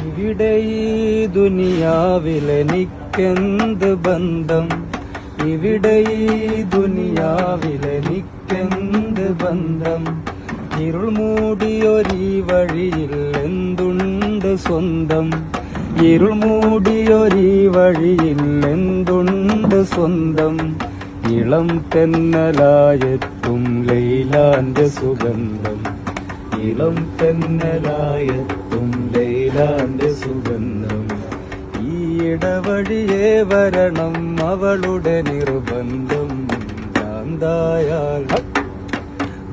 ഇവിടെ ഈ ദുനിയാവിലെനിക്കെന്ത് ബന്ധം, ഇവിടെ ഈ ദുനിയാവിലെനിക്കെന്ത് ബന്ധം. ഇരുൾ മൂടിയൊരീ വഴിയിൽ എന്തുണ്ട് സ്വന്തം, ഇരുൾ മൂടിയൊരീ വഴിയിൽ എന്തുണ്ട് സ്വന്തം. ഇളം തെന്നലായെത്തും ലൈലാന്റെ സുഗന്ധം, ഇളം തെന്നലായെത്തും ലൈലാന്റെ സുഗന്ധം. ഈ ഇടവഴിയേ വരണം അവളുടെ നിർബന്ധം. ഭ്രാന്തായാൽ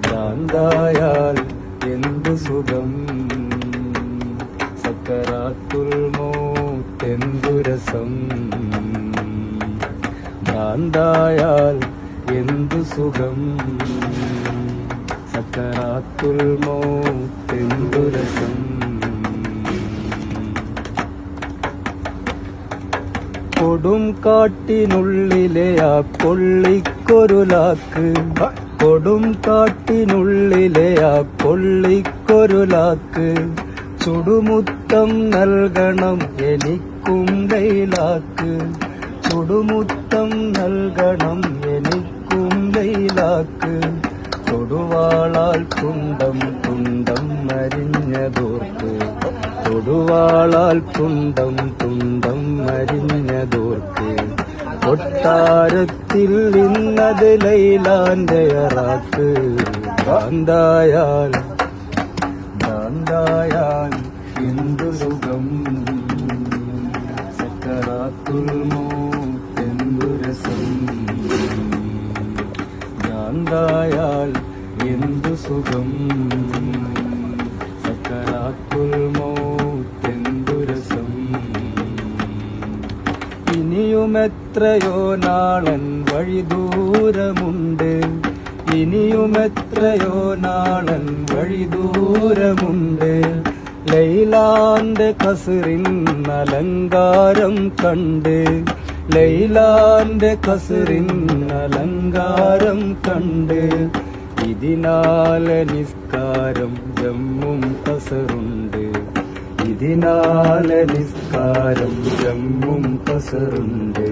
ഭ്രാന്തായാൽ എന്തു സുഖം, സക്കറാത്തുൽ മൗത്ത് രസം. ഭ്രാന്തായാൽ എന്തു സുഖം, സക്കറാത്തുൽ മൗത്ത് രസം. കൊടും കാട്ടിനുള്ളിലെ ആ കൊള്ളിക്കൊരു ലാക്ക്, കൊടും കാട്ടിനുള്ളിലെ ആ കൊള്ളിക്കൊരു ലാക്ക്. ചുടുമുത്തം നൽകണം എനിക്കും ലൈലാക്ക്, ചുടുമുത്തം നൽകണം എനിക്കും ലൈലാക്ക്. തൊടുവാളാൽ തുണ്ടം തുണ്ടം മരിഞ്ഞതോർക്ക്, തൊടുവാളാൽ തുണ്ടം തുണ്ടം മരിഞ്ഞതോർക്ക്. കൊട്ടാരത്തിൽ നിന്നത് ലൈലാന്റെ അറാക്ക്. ഭ്രാന്തായാൽ ഭ്രാന്തായാൽ എന്തു സുഖം, സക്കറാത്തുൽ മൗത്ത് രസം. ഭ്രാന്തായാൽ എന്തു സുഖം, സക്കറാത്തുൽ മൗത്ത് രസം. ഇനിയുമെത്രയോ നാളൻ വഴി ദൂരമുണ്ട്, ഇനിയുമെത്രയോ നാളൻ വഴി ദൂരമുണ്ട്. ലൈലാന്റെ കസറിൻ അലങ്കാരം കണ്ട്, ലൈലാന്റെ കസറിൻ അലങ്കാരം കണ്ട്. ഇതിനാലെ നിസ്കാരം ജമ്മും കസറുണ്ട്, ഇതിനാലെ നിസ്കാരം ജമ്മും കസറുണ്ട്.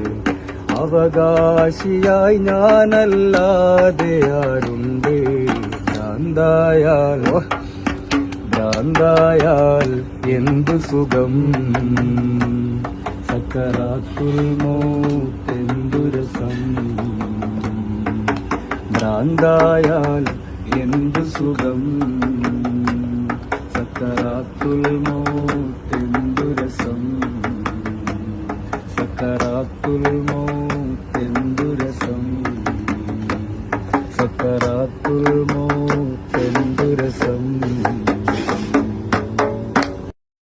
അവകാശിയായി ഞാനല്ലാതെ ആരുണ്ട്. ഭ്രാന്തായാൽ ഭ്രാന്തായാൽ എന്തു സുഖം, സക്കറാത്തുൽ മൗത്ത് രസം. ഭ്രാന്തായാൽ എന്തു സുഖം, സക്കറാത്തുൽ മൗത്ത് രസം. സക്കറാത്തുൽ മൗത്ത് രസം, സക്കറാത്തുൽ മൗത്ത്.